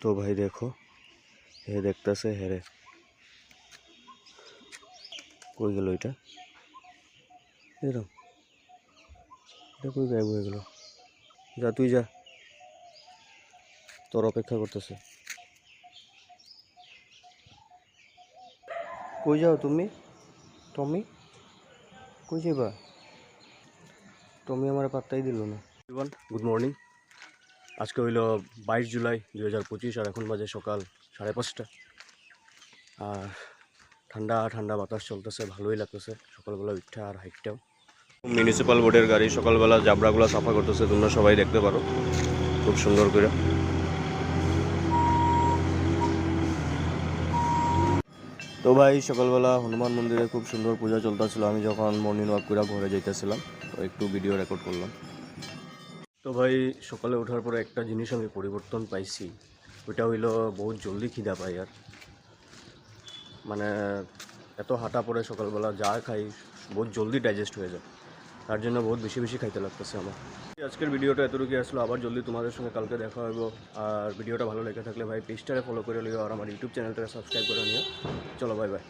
তো ভাই দেখো, হে দেখতেছে হেরে কই গেল এটা, এরকম এটা কই গায়েব হয়ে গেল। যা তুই যা, তোর অপেক্ষা করতেছে। কই যাও তুমি? টমি কই যাইবা? টমি আমার পাত্তাই দিল না। Good morning. আজকে হইল 22 জুলাই 2025 আর এখন বাজে সকাল 5:30। আর ঠান্ডা ঠান্ডা বাতাস চলতেছে, ভালোই লাগতেছে সকালবেলা উঠা আর হাইটটাও। মিউনিসিপ্যাল বোর্ডের গাড়ি সকালবেলা জাবরাগুলো সাফা করতেছে, তোমরা সবাই দেখতে পারো খুব সুন্দর করে। তো ভাই সকালবেলা হনুমান মন্দিরে খুব সুন্দর পূজা চলতেছিল। আমি যখন মর্নিং ওয়াক করে ঘরে যাইতেছিলাম তো একটু ভিডিও রেকর্ড করলাম। তো ভাই সকালে ওঠার পরে একটা জিনিস আমি পরিবর্তন পাইছি, ওইটা হইলো বহুত জলদি খিদা পাই। আর মানে এত হাঁটা পরে সকালবেলা যা খাই বহুত জলদি ডাইজেস্ট হয়ে যায়, তার জন্য বহুত বেশি বেশি খাইতে লাগতেছে আমার। আজকের ভিডিওটা এতটুকু আসলো, আবার জলদি তোমাদের সঙ্গে কালকে দেখা হইব। আর ভিডিওটা ভালো লেগে থাকলে ভাই পেজটারে ফলো করে নিও আর আমার ইউটিউব চ্যানেলটাকে সাবস্ক্রাইব করে নিও। চলো বাই বাই।